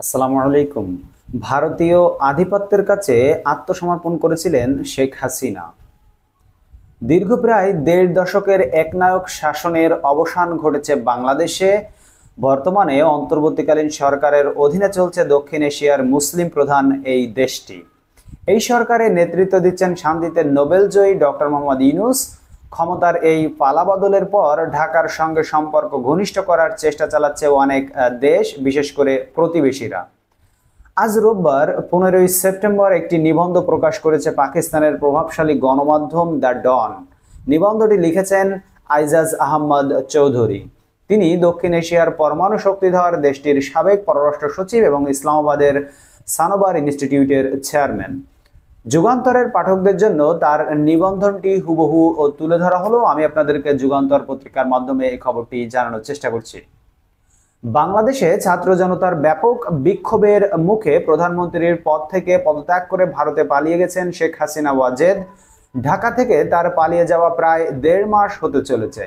আসসালামু আলাইকুম। ভারতীয় আধিপত্যের কাছে আত্মসমর্পণ করেছিলেন শেখ হাসিনা। দীর্ঘ প্রায় দেড় দশকের একনায়ক শাসনের অবসান ঘটেছে বাংলাদেশে। বর্তমানে অন্তর্বর্তীকালীন সরকারের অধীনে চলছে দক্ষিণ এশিয়ার মুসলিম প্রধান এই দেশটি। এই সরকারের নেতৃত্ব দিচ্ছেন শান্তিতে নোবেলজয়ী ডক্টর মোহাম্মদ ইউনূস। ক্ষমতার এই পালাবদলের পর ঢাকার সঙ্গে সম্পর্ক ঘনিষ্ঠ করার চেষ্টা চালাচ্ছে অনেক দেশ, বিশেষ করে প্রতিবেশীরা। আজ রোববার 15ই সেপ্টেম্বর একটি নিবন্ধ প্রকাশ করেছে পাকিস্তানের প্রভাবশালী গণমাধ্যম দ্য ডন। নিবন্ধটি লিখেছেন আইজাজ আহমদ চৌধুরী। তিনি দক্ষিণ এশিয়ার পরমাণু শক্তিধর দেশটির সাবেক পররাষ্ট্র সচিব এবং ইসলামাবাদের সানোবার ইনস্টিটিউটের চেয়ারম্যান। যুগান্তরের পাঠকদের জন্য তার নিবন্ধনটি হুবহু তুলে ধরা হলো। আমি আপনাদেরকে যুগান্তর পত্রিকার মাধ্যমে এই খবরটি জানানোর চেষ্টা করছি। বাংলাদেশে ছাত্র জনতার ব্যাপক বিক্ষোভের মুখে প্রধানমন্ত্রীর পদ থেকে পদত্যাগ করে ভারতে পালিয়ে গেছেন শেখ হাসিনা ওয়াজেদ। ঢাকা থেকে তার পালিয়ে যাওয়া প্রায় 1.5 মাস হতে চলেছে।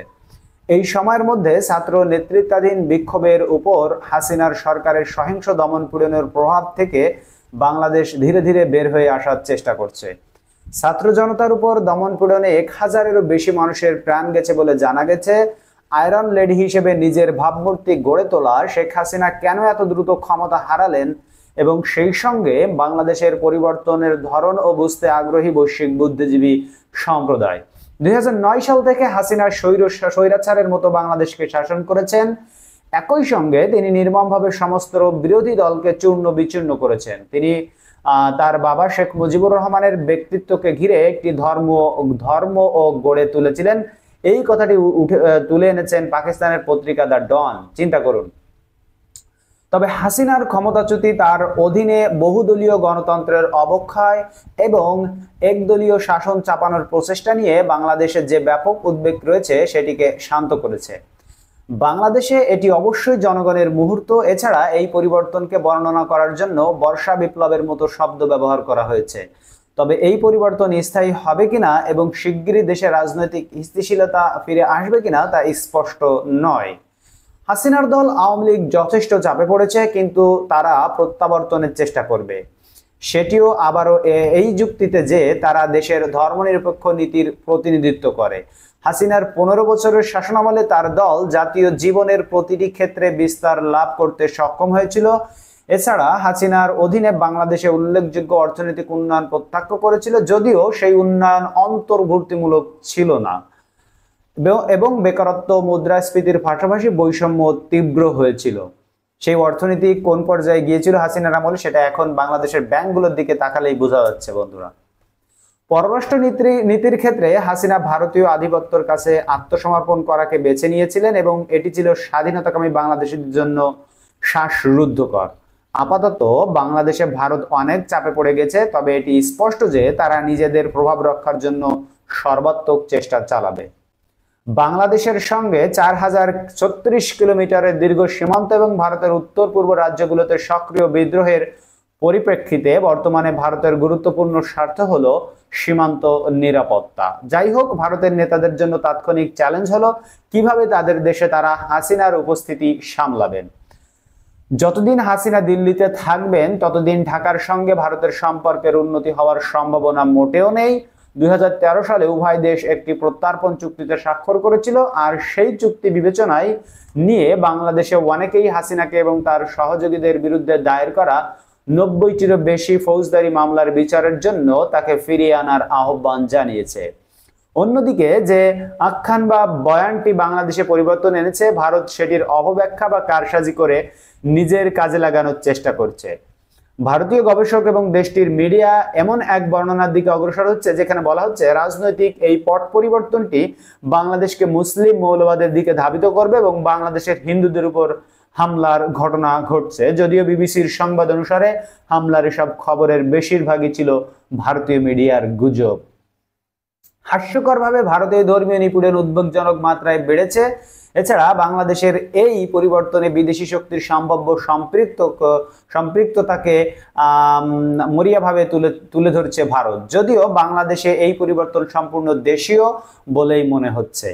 এই সময়ের মধ্যে ছাত্র নেতৃত্বাধীন বিক্ষোভের উপর হাসিনার সরকারের সহিংস দমন পীড়নের প্রভাব থেকে বাংলাদেশ ধীরে ধীরে বের হয়ে আসার চেষ্টা করছে। ছাত্র জনতার উপর দমন পীড়নে 1000-এরও বেশি মানুষের প্রাণ গেছে বলে জানা গেছে। আয়রন লেডি হিসেবে নিজের ভাবমূর্তি গড়ে তোলা শেখ হাসিনা কেন এত দ্রুত ক্ষমতা হারালেন এবং সেই সঙ্গে বাংলাদেশের পরিবর্তনের ধরন ও বুঝতে আগ্রহী বৈশ্বিক বুদ্ধিজীবী সম্প্রদায়। 2009 সাল থেকে হাসিনা স্বৈরাচারের মতো বাংলাদেশকে শাসন করেছেন। একই সঙ্গে তিনি নির্মমভাবে সমস্ত বিরোধী দলকে চূর্ণ বিচূর্ণ করেছেন। তিনি তার বাবা শেখ মুজিবুর রহমানের ব্যক্তিত্বকে ঘিরে একটি ধর্ম ও গড়ে তুলেছিলেন। এই কথাটি তুলে এনেছেন পাকিস্তানের পত্রিকা দ্য ডন। চিন্তা করুন। তবে হাসিনার ক্ষমতাচ্যুতি, তার অধীনে বহুদলীয় গণতন্ত্রের অবক্ষয় এবং একদলীয় শাসন চাপানোর প্রচেষ্টা নিয়ে বাংলাদেশে যে ব্যাপক উদ্বেগ রয়েছে সেটিকে শান্ত করেছে। বাংলাদেশে এটি অবশ্যই জনগণের মুহূর্ত। এছাড়া এই পরিবর্তনকে বর্ণনা করার জন্য বর্ষা বিপ্লবের মতো শব্দ ব্যবহার করা হয়েছে। তবে এই পরিবর্তন স্থায়ী হবে কিনা এবং শিগগিরই দেশে রাজনৈতিক স্থিতিশীলতা ফিরে আসবে কিনা তা স্পষ্ট নয়। হাসিনার দল আওয়ামী লীগ যথেষ্ট চাপে পড়েছে, কিন্তু তারা প্রত্যাবর্তনের চেষ্টা করবে। সেটিও আবারও এই যুক্তিতে যে তারা দেশের ধর্মনিরপেক্ষ নীতির প্রতিনিধিত্ব করে। হাসিনার 15 বছরের শাসনামলে তার দল জাতীয় জীবনের প্রতিটি ক্ষেত্রে বিস্তার লাভ করতে সক্ষম হয়েছিল। এছাড়া হাসিনার অধীনে বাংলাদেশে উল্লেখযোগ্য অর্থনৈতিক উন্নয়ন প্রত্যক্ষ করেছিল, যদিও সেই উন্নয়ন অন্তর্ভুক্তিমূলক ছিল না এবং বেকারত্ব, মুদ্রাস্ফীতির পাশাপাশি বৈষম্য তীব্র হয়েছিল। সেই অর্থনীতি কোন পর্যায়ে গিয়েছিল হাসিনার আমলে, সেটা এখন বাংলাদেশের ব্যাংকগুলোর দিকে তাকালেই বোঝা যাচ্ছে বন্ধুরা। পররাষ্ট্র নীতির ক্ষেত্রে হাসিনা ভারতীয় আধিপত্যের কাছে আত্মসমর্পণ করাকে বেছে নিয়েছিলেন এবং এটি ছিল স্বাধীনতাকামী বাংলাদেশের জন্য শ্বাসরুদ্ধকর। আপাতত বাংলাদেশে ভারত অনেক চাপে পড়ে গেছে, তবে এটি স্পষ্ট যে তারা নিজেদের প্রভাব রক্ষার জন্য সর্বাত্মক চেষ্টা চালাবে। বাংলাদেশের সঙ্গে 4036 কিলোমিটারের দীর্ঘ সীমান্ত এবং ভারতের উত্তর পূর্ব রাজ্যগুলোতে সক্রিয় বিদ্রোহের পরিপ্রেক্ষিতে বর্তমানে ভারতের গুরুত্বপূর্ণ স্বার্থ হলো সীমান্ত নিরাপত্তা। যাই হোক, ভারতের নেতাদের জন্য তাৎক্ষণিক চ্যালেঞ্জ হলো কিভাবে তাদের দেশে তারা হাসিনার উপস্থিতি সামলাবেন। যতদিন হাসিনা দিল্লিতে থাকবেন ততদিন ঢাকার সঙ্গে ভারতের সম্পর্কের উন্নতি হওয়ার সম্ভাবনা মোটেও নেই। 2013 সালে উভয় দেশ একটি প্রত্যর্পণ চুক্তিতে স্বাক্ষর করেছিল, আর সেই চুক্তি বিবেচনায় নিয়ে বাংলাদেশে অনেকেই হাসিনাকে এবং তার সহযোগীদের বিরুদ্ধে দায়ের করা 90টিরও বেশি ফৌজদারি মামলার বিচারের জন্য তাকে ফিরিয়ে আনার আহ্বান জানিয়েছে। অন্যদিকে যে আখ্যান বা বয়ানটি বাংলাদেশে পরিবর্তন এনেছে, ভারত সেটির অপব্যাখ্যা বা কারসাজি করে নিজের কাজে লাগানোর চেষ্টা করছে। ভারতীয় গবেষক এবং দেশটির মিডিয়া এমন এক বর্ণনার দিকে অগ্রসর হচ্ছে যেখানে বলা হচ্ছে রাজনৈতিক এই পট পরিবর্তনটি বাংলাদেশকে মুসলিম মৌলবাদের দিকে ধাবিত করবে এবং বাংলাদেশের হিন্দুদের উপর হামলার ঘটনা ঘটছে। যদিও বিবিসির সংবাদ অনুসারে হামলার এসব খবরের বেশিরভাগই ছিল ভারতীয় মিডিয়ার গুজব। হাস্যকরভাবে ভারতীয় ধর্মীয় নিপীড়ন উদ্বেগজনক মাত্রায় বেড়েছে। এছাড়া বাংলাদেশের এই পরিবর্তনে বিদেশি শক্তির সম্ভাব্য সম্পৃক্ততাকে মরিয়াভাবে তুলে ধরছে ভারত, যদিও বাংলাদেশে এই পরিবর্তন সম্পূর্ণ দেশীয় বলেই মনে হচ্ছে।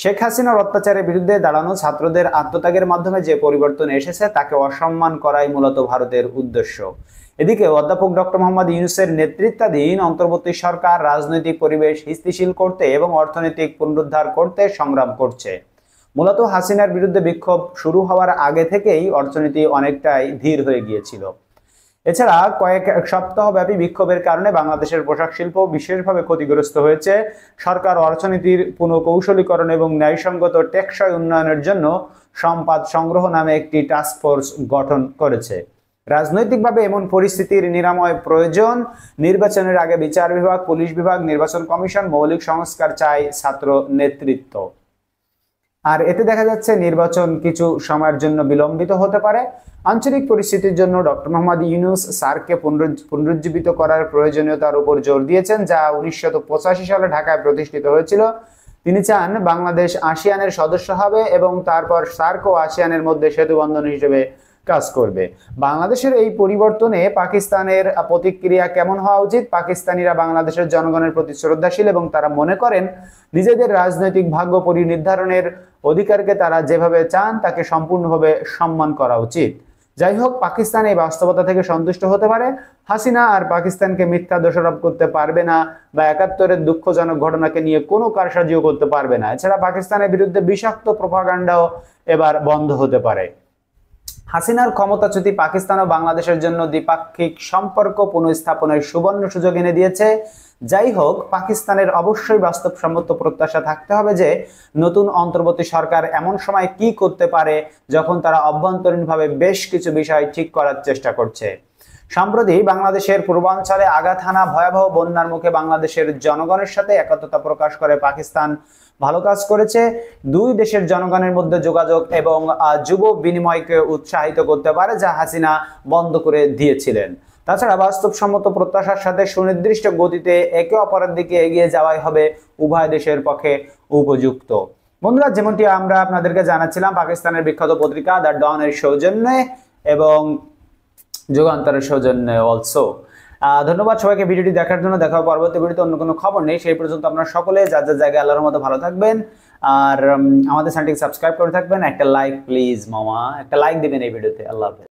শেখ হাসিনার অত্যাচারের বিরুদ্ধে দাঁড়ানো ছাত্রদের আত্মত্যাগের মাধ্যমে যে পরিবর্তন এসেছে তাকে অসম্মান করাই মূলত ভারতের উদ্দেশ্য। এদিকে অধ্যাপক ডক্টর মোহাম্মদ ইউনূসের নেতৃত্বাধীন অন্তর্বর্তী সরকার রাজনৈতিক পরিবেশ স্থিতিশীল করতে এবং অর্থনৈতিক পুনরুদ্ধার করতে সংগ্রাম করছে। মূলত হাসিনার বিরুদ্ধে বিক্ষোভ শুরু হওয়ার আগে থেকেই অর্থনীতি অনেকটাই ধীর হয়ে গিয়েছিল। এছাড়া কয়েক সপ্তাহব্যাপী বিক্ষোভের কারণে বাংলাদেশের পোশাক শিল্প বিশেষভাবে ক্ষতিগ্রস্ত হয়েছে। সরকার অর্থনীতির পুনঃকৌশলীকরণ এবং ন্যায়সঙ্গত টেকসই উন্নয়নের জন্য সম্পদ সংগ্রহ নামে একটি টাস্ক ফোর্স গঠন করেছে। রাজনৈতিকভাবে এমন পরিস্থিতির নিরাময় প্রয়োজন। নির্বাচনের আগে বিচার বিভাগ, পুলিশ বিভাগ, নির্বাচন কমিশন মৌলিক সংস্কার চায় ছাত্র নেতৃত্ব। আর এতে দেখা যাচ্ছে নির্বাচন কিছু সময়ের জন্য বিলম্বিত হতে পারে। আঞ্চলিক পরিস্থিতির জন্য ডক্টর মোহাম্মদ ইউনূস স্যারকে পুনরুজ্জীবিত করার প্রয়োজনীয়তার উপর জোর দিয়েছেন, যা 1985 সালে ঢাকায় প্রতিষ্ঠিত হয়েছিল। তিনি চান বাংলাদেশ আসিয়ানের সদস্য হবে এবং তারপর সার্ক ও আসিয়ানের মধ্যে সেতুবন্ধন হিসেবে কাজ করবে। বাংলাদেশের এই পরিবর্তনে পাকিস্তানের প্রতিক্রিয়া কেমন হওয়া উচিত? পাকিস্তানিরা বাংলাদেশের জনগণের প্রতি শ্রদ্ধাশীল এবং তারা মনে করেন নিজেদের রাজনৈতিক ভাগ্য পরিনির্ধারণের অধিকারকে তারা যেভাবে চান তাকে সম্পূর্ণভাবে সম্মান করা উচিত। যাই হোক, পাকিস্তান এই বাস্তবতা থেকে সন্তুষ্ট হতে পারে। হাসিনা আর পাকিস্তানকে মিথ্যা দোষারোপ করতে পারবে না বা 71-এর দুঃখজনক ঘটনাকে নিয়ে কোনো কারসাজিও করতে পারবে না। এছাড়া পাকিস্তানের বিরুদ্ধে বিষাক্ত প্রোপাগান্ডাও এবার বন্ধ হতে পারে। হাসিনার ক্ষমতাচ্যুতি পাকিস্তান ও বাংলাদেশের জন্য দ্বিপাক্ষিক সম্পর্ক পুনঃস্থাপনের সুবর্ণ সুযোগ এনে দিয়েছে। যাই হোক, পাকিস্তানের অবশ্যই বাস্তবসম্মত প্রত্যাশা থাকতে হবে যে নতুন অন্তর্বর্তী সরকার এমন সময় কি করতে পারে যখন তারা অভ্যন্তরীণভাবে বেশ কিছু বিষয় ঠিক করার চেষ্টা করছে। সম্প্রতি বাংলাদেশের পূর্বাঞ্চলে আঘাত হানা ভয়াবহ বন্যার মুখে বাংলাদেশের জনগণের সাথে একত্রতা প্রকাশ করে পাকিস্তান ভালো কাজ করেছে। দুই দেশের জনগণের মধ্যে যোগাযোগ এবং যুব বিনিময়কে উৎসাহিত করতে পারে, যা হাসিনা বন্ধ করে দিয়েছিলেন। তাছাড়া বাস্তবসম্মত প্রত্যাশার সাথে সুনির্দিষ্ট গতিতে একে অপরের দিকে এগিয়ে যাওয়াই হবে উভয় দেশের পক্ষে উপযুক্ত। বন্ধুরা, যেমনটি আমরা আপনাদেরকে জানাচ্ছিলাম, পাকিস্তানের বিখ্যাত পত্রিকা দ্য ডন এর সৌজন্যে এবং যুগান্তরের সৌজন্যে অলসো। ধন্যবাদ সবাইকে ভিডিওটি দেখার জন্য। দেখা হবে পরবর্তী ভিডিওতে। অন্য কোনো খবর নেই। সেই পর্যন্ত আপনারা সকলে যার যার জায়গায় আল্লাহর মতো ভালো থাকবেন আর আমাদের চ্যানেলটিকে সাবস্ক্রাইব করে থাকবেন। একটা লাইক প্লিজ মামা, একটা লাইক দিবেন এই ভিডিওতে। আল্লাহ হাফেজ।